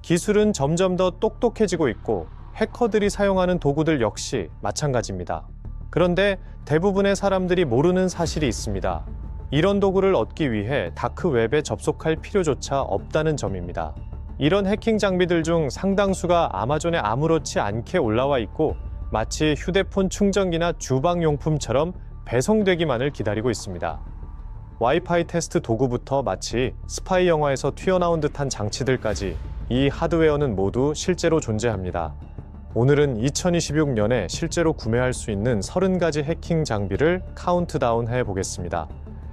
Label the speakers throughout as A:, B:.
A: 기술은 점점 더 똑똑해지고 있고 해커들이 사용하는 도구들 역시 마찬가지입니다. 그런데 대부분의 사람들이 모르는 사실이 있습니다. 이런 도구를 얻기 위해 다크웹에 접속할 필요조차 없다는 점입니다. 이런 해킹 장비들 중 상당수가 아마존에 아무렇지 않게 올라와 있고 마치 휴대폰 충전기나 주방용품처럼 배송되기만을 기다리고 있습니다. 와이파이 테스트 도구부터 마치 스파이 영화에서 튀어나온 듯한 장치들까지 이 하드웨어는 모두 실제로 존재합니다. 오늘은 2026년에 실제로 구매할 수 있는 30가지 해킹 장비를 카운트다운 해보겠습니다.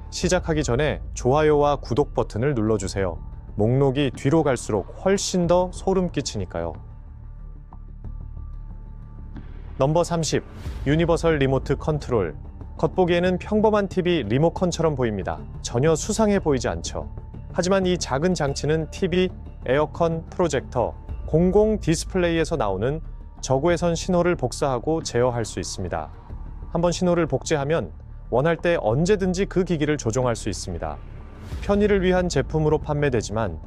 A: 시작하기 전에 좋아요와 구독 버튼을 눌러주세요. 목록이 뒤로 갈수록 훨씬 더 소름 끼치니까요. 넘버 30. 유니버설 리모트 컨트롤. 겉보기에는 평범한 TV 리모컨처럼 보입니다. 전혀 수상해 보이지 않죠. 하지만 이 작은 장치는 TV, 에어컨, 프로젝터, 공공 디스플레이에서 나오는 저고해선 신호를 복사하고 제어할 수 있습니다. 한번 신호를 복제하면 원할 때 언제든지 그 기기를 조종할 수 있습니다. 편의를 위한 제품으로 판매되지만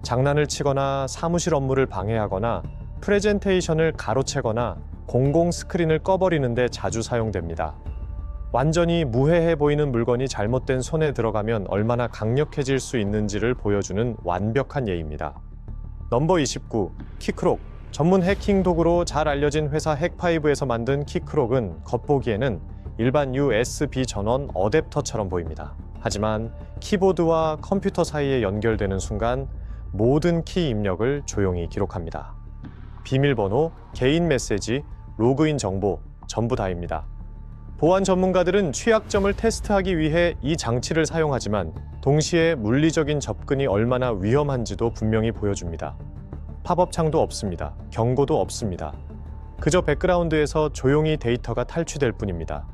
A: 장난을 치거나 사무실 업무를 방해하거나 프레젠테이션을 가로채거나 공공 스크린을 꺼버리는 데 자주 사용됩니다. 완전히 무해해 보이는 물건이 잘못된 손에 들어가면 얼마나 강력해질 수 있는지를 보여주는 완벽한 예입니다. 넘버 29. 키크록. 전문 해킹 도구로 잘 알려진 회사 핵파이브에서 만든 키크록은 겉보기에는 일반 USB 전원 어댑터처럼 보입니다. 하지만 키보드와 컴퓨터 사이에 연결되는 순간 모든 키 입력을 조용히 기록합니다. 비밀번호, 개인 메시지, 로그인 정보 전부 다입니다. 보안 전문가들은 취약점을 테스트하기 위해 이 장치를 사용하지만 동시에 물리적인 접근이 얼마나 위험한지도 분명히 보여줍니다. 팝업 창도 없습니다. 경고도 없습니다. 그저 백그라운드에서 조용히 데이터가 탈취될 뿐입니다.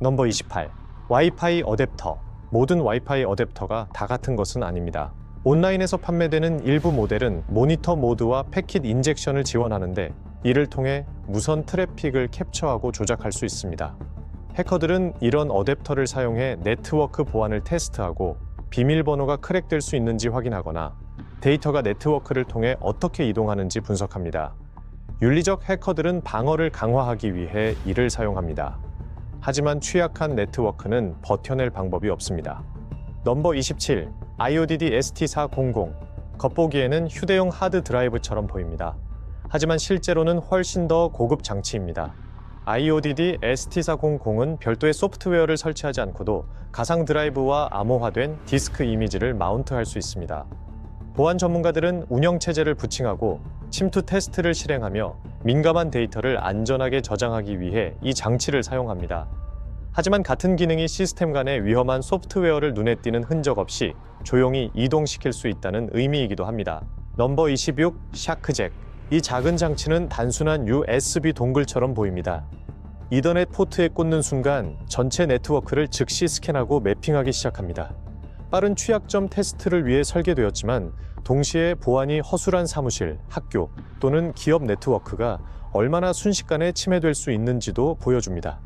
A: 넘버 28. 와이파이 어댑터. 모든 와이파이 어댑터가 다 같은 것은 아닙니다. 온라인에서 판매되는 일부 모델은 모니터 모드와 패킷 인젝션을 지원하는데 이를 통해 무선 트래픽을 캡처하고 조작할 수 있습니다. 해커들은 이런 어댑터를 사용해 네트워크 보안을 테스트하고 비밀번호가 크랙될 수 있는지 확인하거나 데이터가 네트워크를 통해 어떻게 이동하는지 분석합니다. 윤리적 해커들은 방어를 강화하기 위해 이를 사용합니다. 하지만 취약한 네트워크는 버텨낼 방법이 없습니다. 넘버 27. IODD ST400. 겉보기에는 휴대용 하드 드라이브처럼 보입니다. 하지만 실제로는 훨씬 더 고급 장치입니다. IODD ST400은 별도의 소프트웨어를 설치하지 않고도 가상 드라이브와 암호화된 디스크 이미지를 마운트할 수 있습니다. 보안 전문가들은 운영체제를 부칭하고 침투 테스트를 실행하며 민감한 데이터를 안전하게 저장하기 위해 이 장치를 사용합니다. 하지만 같은 기능이 시스템 간의 위험한 소프트웨어를 눈에 띄는 흔적 없이 조용히 이동시킬 수 있다는 의미이기도 합니다. 넘버 26. 샤크잭. 이 작은 장치는 단순한 USB 동글처럼 보입니다. 이더넷 포트에 꽂는 순간 전체 네트워크를 즉시 스캔하고 매핑하기 시작합니다. 빠른 취약점 테스트를 위해 설계되었지만 동시에 보안이 허술한 사무실, 학교 또는 기업 네트워크가 얼마나 순식간에 침해될 수 있는지도 보여줍니다.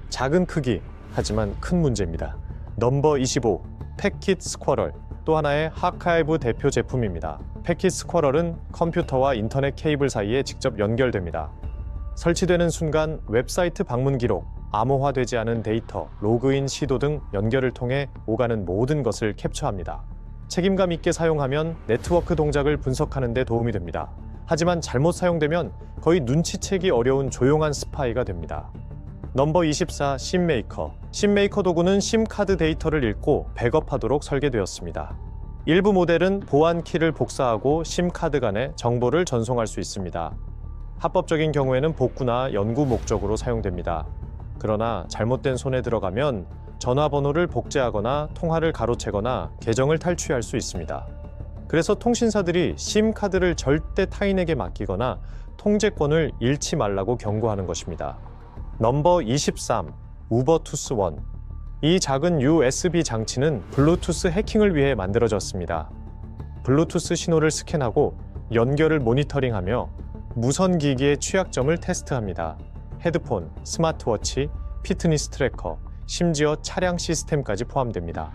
A: 작은 크기, 하지만 큰 문제입니다. 넘버 25. 패킷 스쿼럴. 또 하나의 하카이브 대표 제품입니다. 패킷 스쿼럴은 컴퓨터와 인터넷 케이블 사이에 직접 연결됩니다. 설치되는 순간 웹사이트 방문 기록, 암호화되지 않은 데이터, 로그인 시도 등 연결을 통해 오가는 모든 것을 캡처합니다. 책임감 있게 사용하면 네트워크 동작을 분석하는 데 도움이 됩니다. 하지만 잘못 사용되면 거의 눈치채기 어려운 조용한 스파이가 됩니다. 넘버 24. 심메이커. 심메이커 도구는 심카드 데이터를 읽고 백업하도록 설계되었습니다. 일부 모델은 보안 키를 복사하고 심카드 간에 정보를 전송할 수 있습니다. 합법적인 경우에는 복구나 연구 목적으로 사용됩니다. 그러나 잘못된 손에 들어가면 전화번호를 복제하거나 통화를 가로채거나 계정을 탈취할 수 있습니다. 그래서 통신사들이 심카드를 절대 타인에게 맡기거나 통제권을 잃지 말라고 경고하는 것입니다. 넘버 23. 우버투스 1. 이 작은 USB 장치는 블루투스 해킹을 위해 만들어졌습니다. 블루투스 신호를 스캔하고 연결을 모니터링하며 무선 기기의 취약점을 테스트합니다. 헤드폰, 스마트워치, 피트니스 트래커, 심지어 차량 시스템까지 포함됩니다.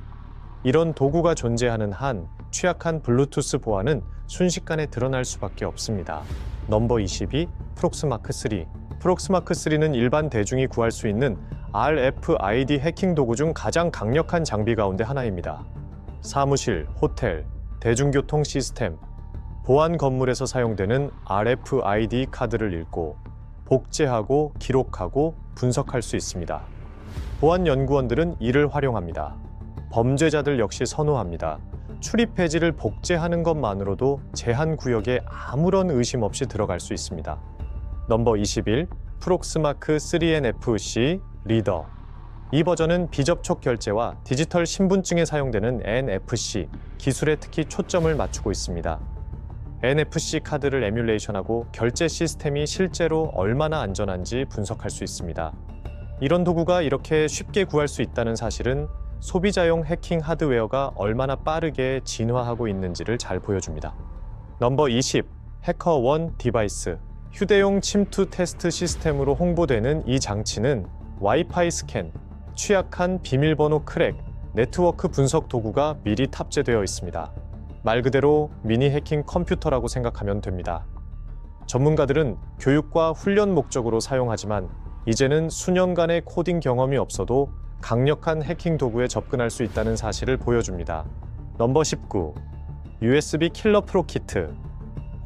A: 이런 도구가 존재하는 한 취약한 블루투스 보안은 순식간에 드러날 수밖에 없습니다. 넘버 22, 프록스마크 3. 프록스마크 3는 일반 대중이 구할 수 있는 RFID 해킹 도구 중 가장 강력한 장비 가운데 하나입니다. 사무실, 호텔, 대중교통 시스템, 보안 건물에서 사용되는 RFID 카드를 읽고 복제하고 기록하고 분석할 수 있습니다. 보안 연구원들은 이를 활용합니다. 범죄자들 역시 선호합니다. 출입 페이지를 복제하는 것만으로도 제한 구역에 아무런 의심 없이 들어갈 수 있습니다. 넘버 21, 프록스마크 3NFC 리더. 이 버전은 비접촉 결제와 디지털 신분증에 사용되는 NFC 기술에 특히 초점을 맞추고 있습니다. NFC 카드를 에뮬레이션하고 결제 시스템이 실제로 얼마나 안전한지 분석할 수 있습니다. 이런 도구가 이렇게 쉽게 구할 수 있다는 사실은 소비자용 해킹 하드웨어가 얼마나 빠르게 진화하고 있는지를 잘 보여줍니다. 넘버 20, 해커원 디바이스. 휴대용 침투 테스트 시스템으로 홍보되는 이 장치는 와이파이 스캔, 취약한 비밀번호 크랙, 네트워크 분석 도구가 미리 탑재되어 있습니다. 말 그대로 미니 해킹 컴퓨터라고 생각하면 됩니다. 전문가들은 교육과 훈련 목적으로 사용하지만 이제는 수년간의 코딩 경험이 없어도 강력한 해킹 도구에 접근할 수 있다는 사실을 보여줍니다. 넘버 19, USB 킬러 프로 키트.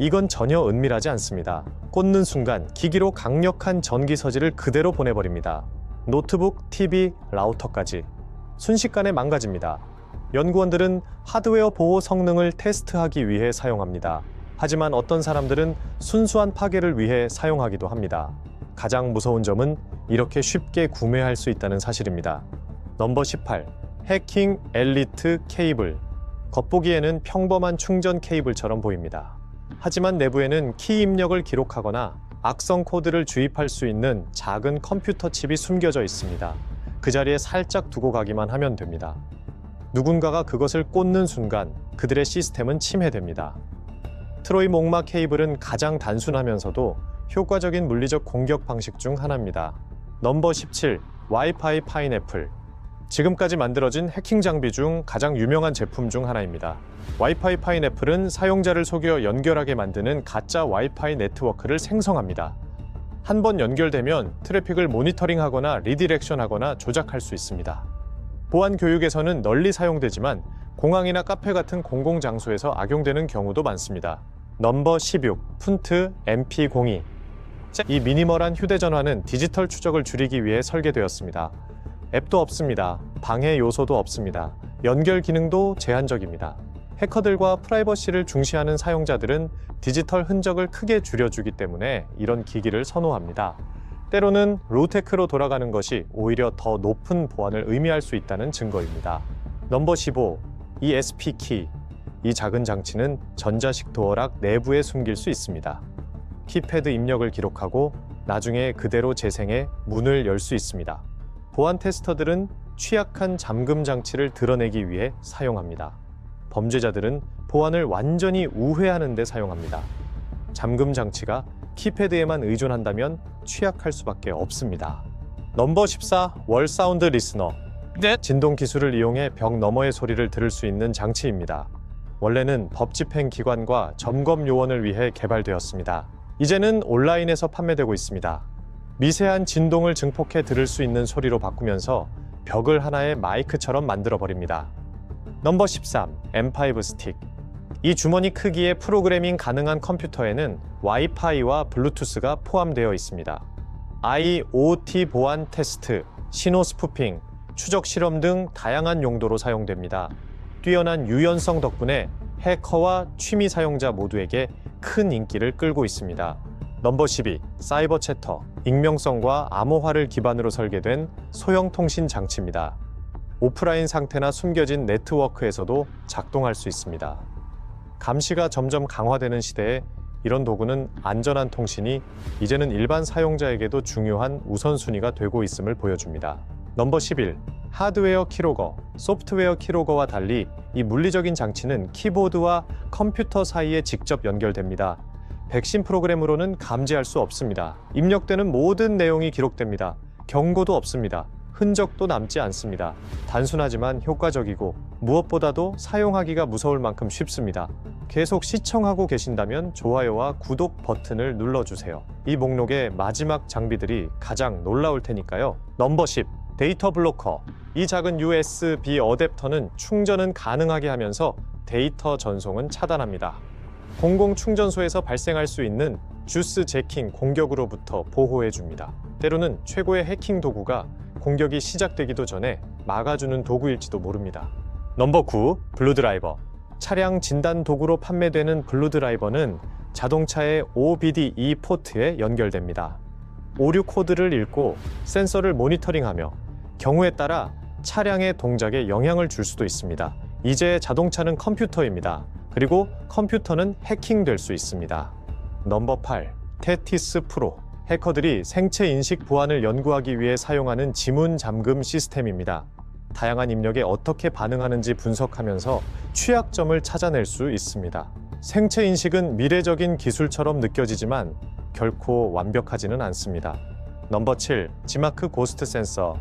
A: 이건 전혀 은밀하지 않습니다. 꽂는 순간 기기로 강력한 전기 서지를 그대로 보내버립니다. 노트북, TV, 라우터까지 순식간에 망가집니다. 연구원들은 하드웨어 보호 성능을 테스트하기 위해 사용합니다. 하지만 어떤 사람들은 순수한 파괴를 위해 사용하기도 합니다. 가장 무서운 점은 이렇게 쉽게 구매할 수 있다는 사실입니다. 넘버 18, 해킹 엘리트 케이블. 겉보기에는 평범한 충전 케이블처럼 보입니다. 하지만 내부에는 키 입력을 기록하거나 악성 코드를 주입할 수 있는 작은 컴퓨터 칩이 숨겨져 있습니다. 그 자리에 살짝 두고 가기만 하면 됩니다. 누군가가 그것을 꽂는 순간 그들의 시스템은 침해됩니다. 트로이 목마 케이블은 가장 단순하면서도 효과적인 물리적 공격 방식 중 하나입니다. 넘버 17, 와이파이 파인애플. 지금까지 만들어진 해킹 장비 중 가장 유명한 제품 중 하나입니다. 와이파이 파인애플은 사용자를 속여 연결하게 만드는 가짜 와이파이 네트워크를 생성합니다. 한 번 연결되면 트래픽을 모니터링하거나 리디렉션하거나 조작할 수 있습니다. 보안 교육에서는 널리 사용되지만 공항이나 카페 같은 공공장소에서 악용되는 경우도 많습니다. 넘버 16, 푼트 MP02. 이 미니멀한 휴대전화는 디지털 추적을 줄이기 위해 설계되었습니다. 앱도 없습니다. 방해 요소도 없습니다. 연결 기능도 제한적입니다. 해커들과 프라이버시를 중시하는 사용자들은 디지털 흔적을 크게 줄여주기 때문에 이런 기기를 선호합니다. 때로는 로테크로 돌아가는 것이 오히려 더 높은 보안을 의미할 수 있다는 증거입니다. 넘버 15, ESP-키. 이 작은 장치는 전자식 도어락 내부에 숨길 수 있습니다. 키패드 입력을 기록하고 나중에 그대로 재생해 문을 열 수 있습니다. 보안 테스터들은 취약한 잠금 장치를 드러내기 위해 사용합니다. 범죄자들은 보안을 완전히 우회하는 데 사용합니다. 잠금 장치가 키패드에만 의존한다면 취약할 수밖에 없습니다. 넘버 14, 월 사운드 리스너. 진동 기술을 이용해 벽 너머의 소리를 들을 수 있는 장치입니다. 원래는 법 집행 기관과 점검 요원을 위해 개발되었습니다. 이제는 온라인에서 판매되고 있습니다. 미세한 진동을 증폭해 들을 수 있는 소리로 바꾸면서 벽을 하나의 마이크처럼 만들어버립니다. 넘버 13, M5 스틱. 이 주머니 크기의 프로그래밍 가능한 컴퓨터에는 와이파이와 블루투스가 포함되어 있습니다. IoT 보안 테스트, 신호 스푸핑, 추적 실험 등 다양한 용도로 사용됩니다. 뛰어난 유연성 덕분에 해커와 취미 사용자 모두에게 큰 인기를 끌고 있습니다. 넘버 12, 사이버 채터. 익명성과 암호화를 기반으로 설계된 소형 통신 장치입니다. 오프라인 상태나 숨겨진 네트워크에서도 작동할 수 있습니다. 감시가 점점 강화되는 시대에 이런 도구는 안전한 통신이 이제는 일반 사용자에게도 중요한 우선순위가 되고 있음을 보여줍니다. 넘버 11, 하드웨어 키로거. 소프트웨어 키로거와 달리 이 물리적인 장치는 키보드와 컴퓨터 사이에 직접 연결됩니다. 백신 프로그램으로는 감지할 수 없습니다. 입력되는 모든 내용이 기록됩니다. 경고도 없습니다. 흔적도 남지 않습니다. 단순하지만 효과적이고 무엇보다도 사용하기가 무서울 만큼 쉽습니다. 계속 시청하고 계신다면 좋아요와 구독 버튼을 눌러주세요. 이 목록의 마지막 장비들이 가장 놀라울 테니까요. 넘버 10. 데이터 블로커. 이 작은 USB 어댑터는 충전은 가능하게 하면서 데이터 전송은 차단합니다. 공공 충전소에서 발생할 수 있는 주스 제킹 공격으로부터 보호해줍니다. 때로는 최고의 해킹 도구가 공격이 시작되기도 전에 막아주는 도구일지도 모릅니다. 넘버 9. 블루드라이버. 차량 진단 도구로 판매되는 블루드라이버는 자동차의 OBD2 포트에 연결됩니다. 오류 코드를 읽고 센서를 모니터링하며 경우에 따라 차량의 동작에 영향을 줄 수도 있습니다. 이제 자동차는 컴퓨터입니다. 그리고 컴퓨터는 해킹될 수 있습니다. 넘버 8. 테티스 프로. 해커들이 생체 인식 보안을 연구하기 위해 사용하는 지문 잠금 시스템입니다. 다양한 입력에 어떻게 반응하는지 분석하면서 취약점을 찾아낼 수 있습니다. 생체 인식은 미래적인 기술처럼 느껴지지만 결코 완벽하지는 않습니다. 넘버 7. 지마크 고스트 센서.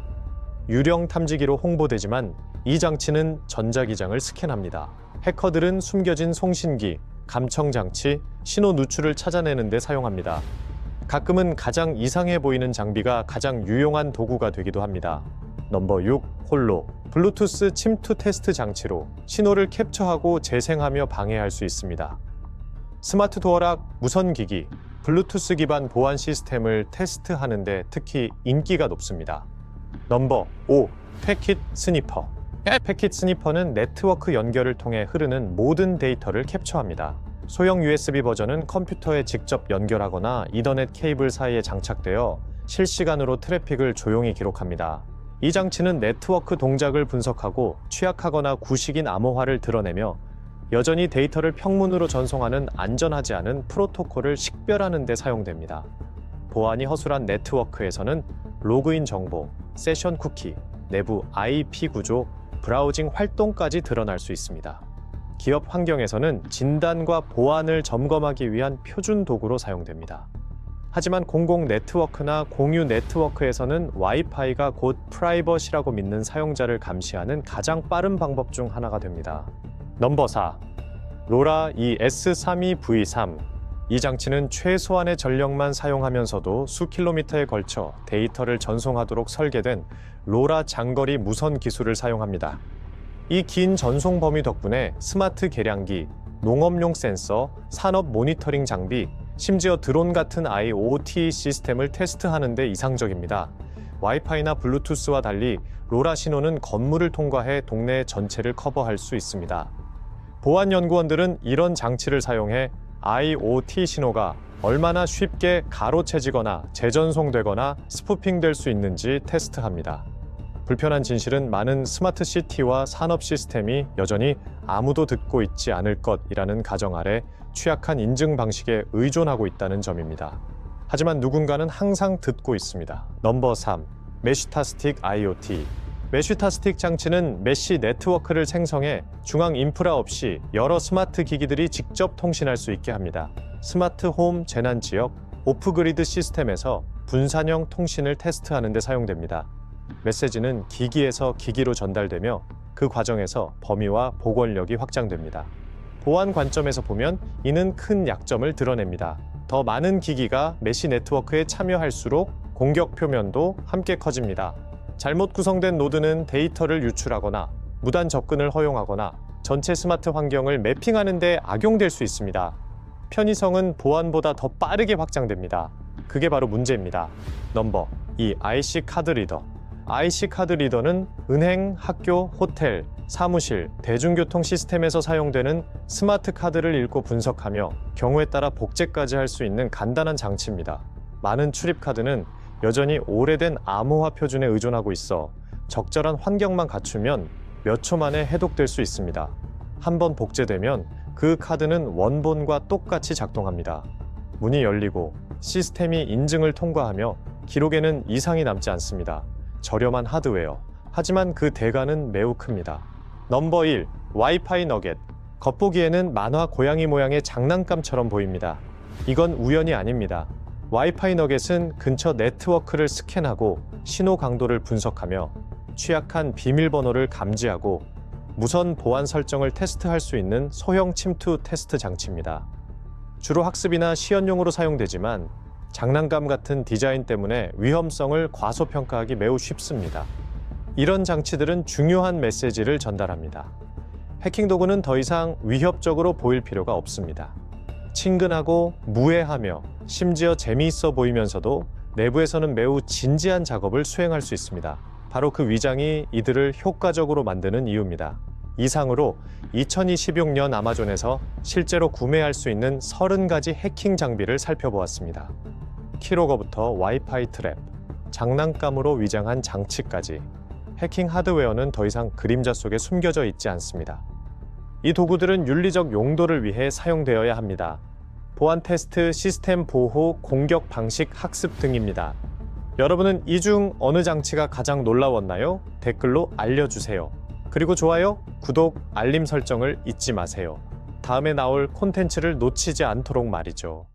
A: 유령 탐지기로 홍보되지만 이 장치는 전자기장을 스캔합니다. 해커들은 숨겨진 송신기, 감청 장치, 신호 누출을 찾아내는 데 사용합니다. 가끔은 가장 이상해 보이는 장비가 가장 유용한 도구가 되기도 합니다. 넘버 6. 홀로. 블루투스 침투 테스트 장치로 신호를 캡처하고 재생하며 방해할 수 있습니다. 스마트 도어락, 무선기기, 블루투스 기반 보안 시스템을 테스트하는 데 특히 인기가 높습니다. 넘버 5. 패킷 스니퍼. 패킷 스니퍼는 네트워크 연결을 통해 흐르는 모든 데이터를 캡처합니다. 소형 USB 버전은 컴퓨터에 직접 연결하거나 이더넷 케이블 사이에 장착되어 실시간으로 트래픽을 조용히 기록합니다. 이 장치는 네트워크 동작을 분석하고 취약하거나 구식인 암호화를 드러내며 여전히 데이터를 평문으로 전송하는 안전하지 않은 프로토콜을 식별하는 데 사용됩니다. 보안이 허술한 네트워크에서는 로그인 정보, 세션 쿠키, 내부 IP 구조, 브라우징 활동까지 드러날 수 있습니다. 기업 환경에서는 진단과 보안을 점검하기 위한 표준 도구로 사용됩니다. 하지만 공공 네트워크나 공유 네트워크에서는 와이파이가 곧 프라이버시라고 믿는 사용자를 감시하는 가장 빠른 방법 중 하나가 됩니다. 넘버 4. 로라 ES32V3. 이 장치는 최소한의 전력만 사용하면서도 수 킬로미터에 걸쳐 데이터를 전송하도록 설계된 로라 장거리 무선 기술을 사용합니다. 이 긴 전송 범위 덕분에 스마트 계량기, 농업용 센서, 산업 모니터링 장비, 심지어 드론 같은 IoT 시스템을 테스트하는 데 이상적입니다. 와이파이나 블루투스와 달리 로라 신호는 건물을 통과해 동네 전체를 커버할 수 있습니다. 보안 연구원들은 이런 장치를 사용해 IoT 신호가 얼마나 쉽게 가로채지거나 재전송되거나 스푸핑될 수 있는지 테스트합니다. 불편한 진실은 많은 스마트 시티와 산업 시스템이 여전히 아무도 듣고 있지 않을 것이라는 가정 아래 취약한 인증 방식에 의존하고 있다는 점입니다. 하지만 누군가는 항상 듣고 있습니다. 넘버 3. 메쉬타스틱 IoT. 메쉬타스틱 장치는 메쉬 네트워크를 생성해 중앙 인프라 없이 여러 스마트 기기들이 직접 통신할 수 있게 합니다. 스마트 홈 재난 지역, 오프그리드 시스템에서 분산형 통신을 테스트하는 데 사용됩니다. 메시지는 기기에서 기기로 전달되며 그 과정에서 범위와 보권력이 확장됩니다. 보안 관점에서 보면 이는 큰 약점을 드러냅니다. 더 많은 기기가 메쉬 네트워크에 참여할수록 공격 표면도 함께 커집니다. 잘못 구성된 노드는 데이터를 유출하거나 무단 접근을 허용하거나 전체 스마트 환경을 매핑하는 데 악용될 수 있습니다. 편의성은 보안보다 더 빠르게 확장됩니다. 그게 바로 문제입니다. 넘버 2. IC 카드 리더. IC 카드 리더는 은행, 학교, 호텔, 사무실, 대중교통 시스템에서 사용되는 스마트 카드를 읽고 분석하며 경우에 따라 복제까지 할 수 있는 간단한 장치입니다. 많은 출입 카드는 여전히 오래된 암호화 표준에 의존하고 있어 적절한 환경만 갖추면 몇 초 만에 해독될 수 있습니다. 한번 복제되면 그 카드는 원본과 똑같이 작동합니다. 문이 열리고 시스템이 인증을 통과하며 기록에는 이상이 남지 않습니다. 저렴한 하드웨어. 하지만 그 대가는 매우 큽니다. 넘버 1. 와이파이 너겟. 겉보기에는 만화 고양이 모양의 장난감처럼 보입니다. 이건 우연이 아닙니다. 와이파이 너겟은 근처 네트워크를 스캔하고 신호 강도를 분석하며 취약한 비밀번호를 감지하고 무선 보안 설정을 테스트할 수 있는 소형 침투 테스트 장치입니다. 주로 학습이나 시연용으로 사용되지만 장난감 같은 디자인 때문에 위험성을 과소평가하기 매우 쉽습니다. 이런 장치들은 중요한 메시지를 전달합니다. 해킹 도구는 더 이상 위협적으로 보일 필요가 없습니다. 친근하고 무해하며 심지어 재미있어 보이면서도 내부에서는 매우 진지한 작업을 수행할 수 있습니다. 바로 그 위장이 이들을 효과적으로 만드는 이유입니다. 이상으로 2026년 아마존에서 실제로 구매할 수 있는 30가지 해킹 장비를 살펴보았습니다. 키로거부터 와이파이 트랩, 장난감으로 위장한 장치까지 해킹 하드웨어는 더 이상 그림자 속에 숨겨져 있지 않습니다. 이 도구들은 윤리적 용도를 위해 사용되어야 합니다. 보안 테스트, 시스템 보호, 공격 방식 학습 등입니다. 여러분은 이 중 어느 장치가 가장 놀라웠나요? 댓글로 알려주세요. 그리고 좋아요, 구독, 알림 설정을 잊지 마세요. 다음에 나올 콘텐츠를 놓치지 않도록 말이죠.